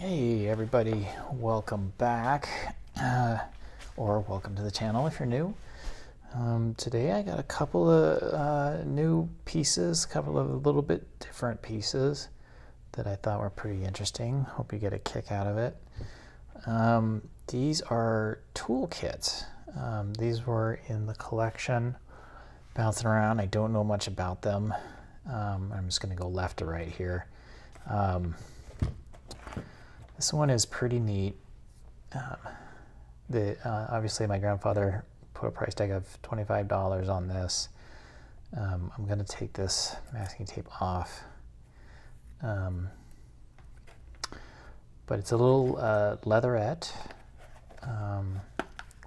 Hey everybody, welcome back, or welcome to the channel if you're new. Today I got a couple of new pieces, a couple of a little bit different pieces that I thought were pretty interesting. Hope you get a kick out of it. These are toolkits. These were in the collection, bouncing around. I don't know much about them. I'm just going to go left to right here. This one is pretty neat. Obviously my grandfather put a price tag of $25 on this. I'm going to take this masking tape off. But it's a little leatherette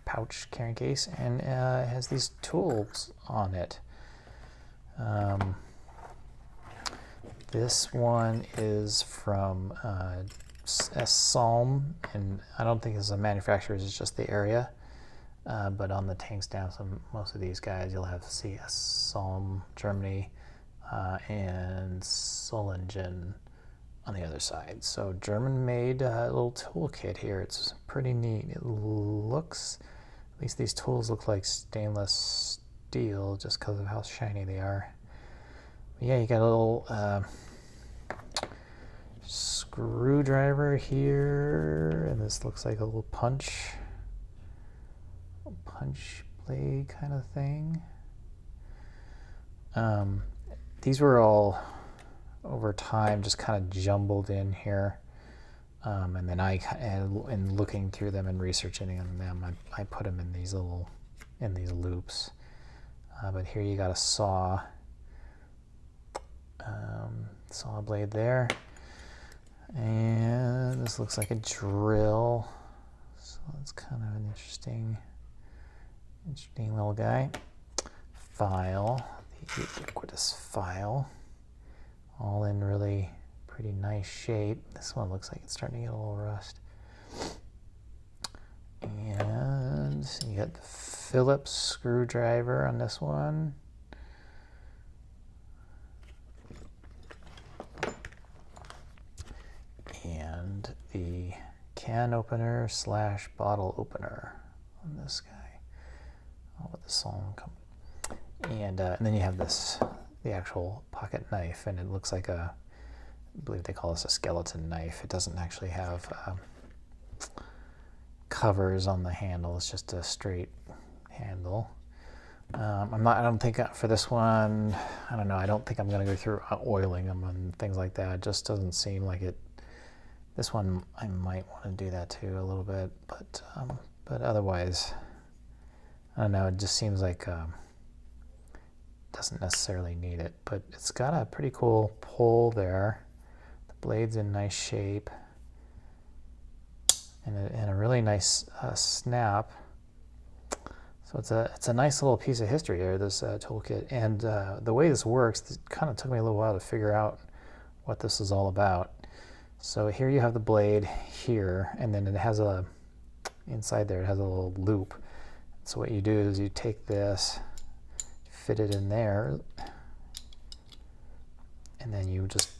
pouch carrying case, and it has these tools on it. This one is from Salm, and I don't think it's a manufacturer, it's just the area. But on the tank stamps on most of these guys, you'll have CS Salm, Germany, and Solingen on the other side. So German-made little toolkit here. It's pretty neat. It looks, at least these tools look like stainless steel just because of how shiny they are. But yeah, you got a little screwdriver here, and this looks like a little punch blade kind of thing. These were all over time just kind of jumbled in here, and then in looking through them and researching them, I put them in these loops. But here you got a saw blade there. And this looks like a drill, so that's kind of an interesting little guy. File, the ubiquitous file, all in really pretty nice shape. This one looks like it's starting to get a little rust. And you got the Phillips screwdriver on this one. And the can opener / bottle opener on this guy. Oh, with the song company. And then you have the actual pocket knife, and it looks like I believe they call this a skeleton knife. It doesn't actually have covers on the handle. It's just a straight handle. I don't think for this one, I don't know. I don't think I'm going to go through oiling them and things like that. It just doesn't seem like it. This one I might want to do that too a little bit, but otherwise, I don't know. It just seems like doesn't necessarily need it, but it's got a pretty cool pull there. The blade's in nice shape, and a really nice snap. So it's a nice little piece of history here, this toolkit, and the way this works, it kind of took me a little while to figure out what this is all about. So here you have the blade here, and then it has inside there it has a little loop. So what you do is you take this, fit it in there, and then you just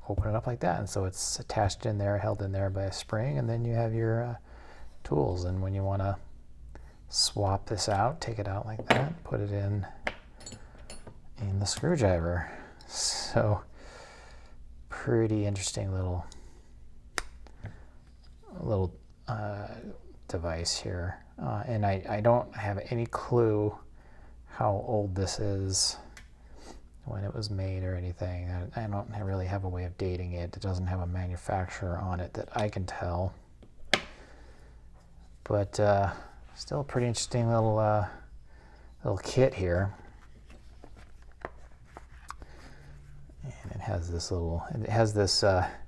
open it up like that. And so it's attached in there, held in there by a spring, and then you have your tools. And when you want to swap this out, take it out like that, put it in the screwdriver. So pretty interesting little device here, and I don't have any clue how old this is, when it was made or anything. I don't really have a way of dating it. It doesn't have a manufacturer on it that I can tell, but still a pretty interesting little kit here. And it has this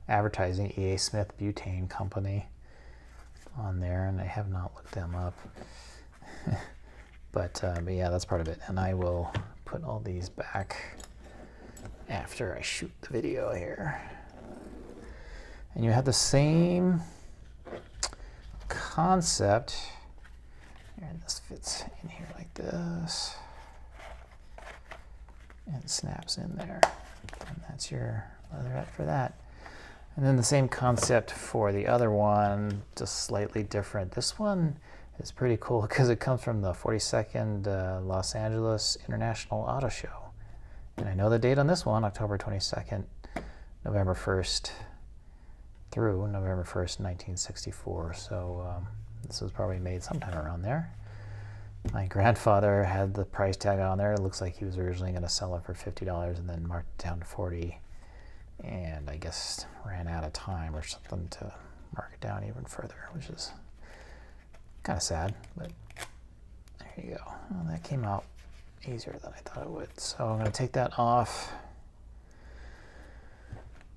advertising, E.A. Smith Butane Company on there, and I have not looked them up. but yeah, that's part of it. And I will put all these back after I shoot the video here. And you have the same concept. And this fits in here like this. And snaps in there. And that's your leatherette for that. And then the same concept for the other one, just slightly different. This one is pretty cool because it comes from the 42nd Los Angeles International Auto Show. And I know the date on this one, October 22nd, November 1st through November 1st, 1964. So this was probably made sometime around there. My grandfather had the price tag on there. It looks like he was originally going to sell it for $50 and then marked it down to $40. And I guess ran out of time or something to mark it down even further, which is kind of sad, but there you go. Well, that came out easier than I thought it would. So I'm going to take that off.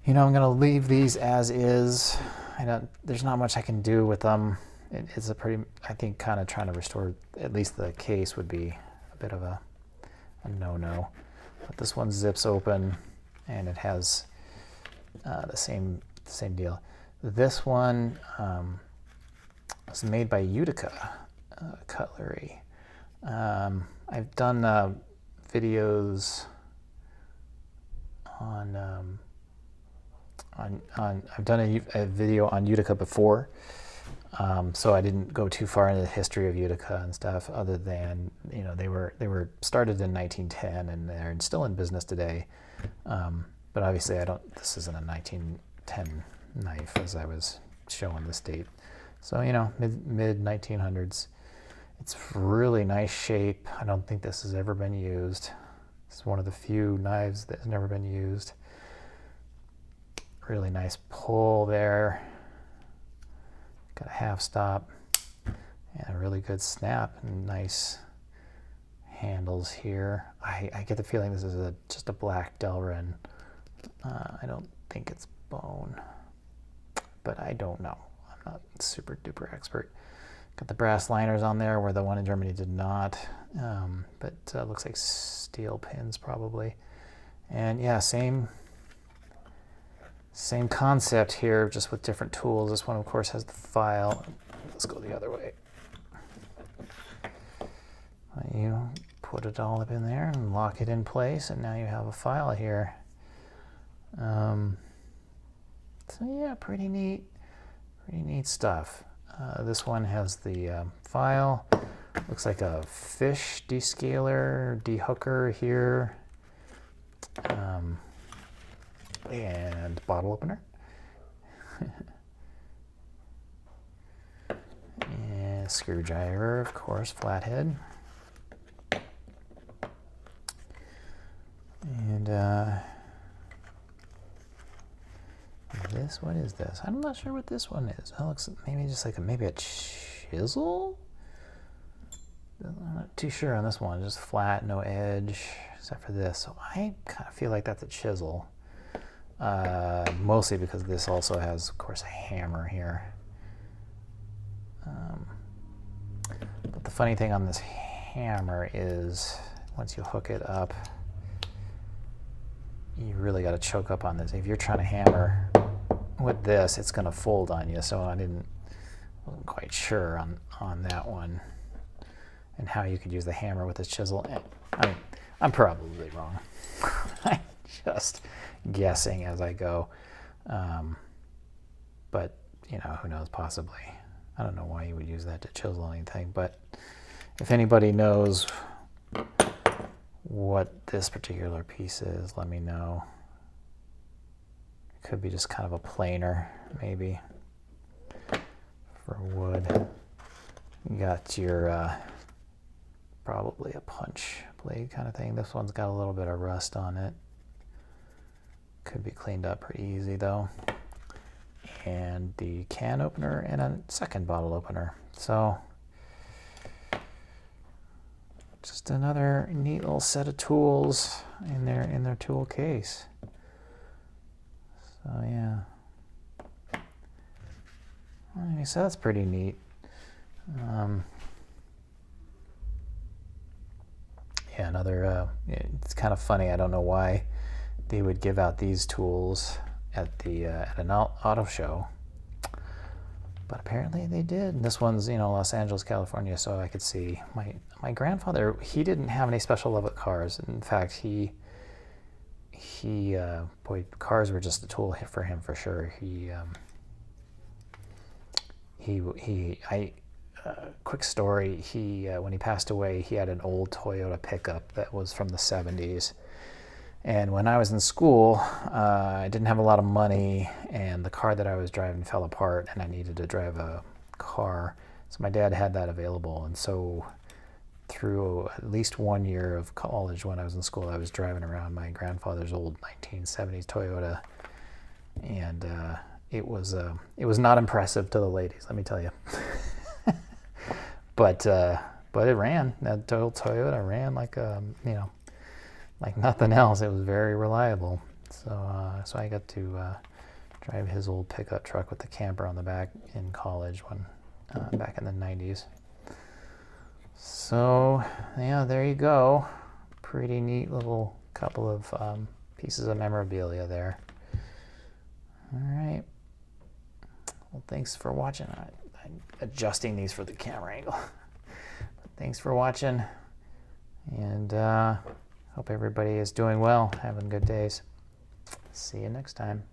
You know, I'm going to leave these as is. There's not much I can do with them. It's a pretty, I think, kind of trying to restore at least the case would be a bit of a no-no. But this one zips open and it has the same deal. This one was made by Utica cutlery. I've done videos on I've done a video on Utica before, so I didn't go too far into the history of Utica and stuff, other than, you know, they were started in 1910 and they're still in business today. But obviously this isn't a 1910 knife as I was showing this date. So, you know, mid 1900s. It's really nice shape. I don't think this has ever been used. It's one of the few knives that's never been used. Really nice pull there. Got a half stop and a really good snap and nice handles here. I get the feeling this is just a black Delrin. I don't think it's bone, but I don't know. I'm not super duper expert. Got the brass liners on there where the one in Germany did not, but looks like steel pins probably. And yeah, same concept here, just with different tools. This one, of course, has the file. Let's go the other way. You put it all up in there and lock it in place, and now you have a file here. So yeah, pretty neat stuff. This one has the file. Looks like a fish descaler, dehooker here. And bottle opener. And screwdriver, of course, flathead. And what is this? I'm not sure what this one is. It looks maybe just like maybe a chisel? I'm not too sure on this one. Just flat, no edge, except for this. So I kind of feel like that's a chisel. Mostly because this also has, of course, a hammer here. But the funny thing on this hammer is once you hook it up, you really got to choke up on this. If you're trying to hammer with this, it's going to fold on you. So I wasn't quite sure on that one and how you could use the hammer with a chisel. I mean, I'm probably wrong. I'm just guessing as I go. But, you know, who knows, possibly. I don't know why you would use that to chisel anything, but if anybody knows what this particular piece is, let me know. It could be just kind of a planer, maybe, for wood. You got your probably a punch blade kind of thing. This one's got a little bit of rust on it. Could be cleaned up pretty easy though. And the can opener and a second bottle opener. So just another neat little set of tools in their tool case. So yeah. Anyway, so that's pretty neat. Yeah, another. It's kind of funny. I don't know why they would give out these tools at an auto show, but apparently they did. And this one's, you know, Los Angeles, California, so I could see my grandfather. He didn't have any special love with cars. In fact, he boy, cars were just a tool for him for sure. Quick story, when he passed away, he had an old Toyota pickup that was from the 70s. And when I was in school, I didn't have a lot of money, and the car that I was driving fell apart, and I needed to drive a car. So my dad had that available, and so through at least 1 year of college when I was in school, I was driving around my grandfather's old 1970s Toyota, and it was not impressive to the ladies, let me tell you. But it ran. That old Toyota ran like like nothing else. It was very reliable. So I got to drive his old pickup truck with the camper on the back in college back in the 90s. So yeah, there you go. Pretty neat little couple of pieces of memorabilia there. All right. Well, thanks for watching. I'm adjusting these for the camera angle. Thanks for watching, and hope everybody is doing well, having good days. See you next time.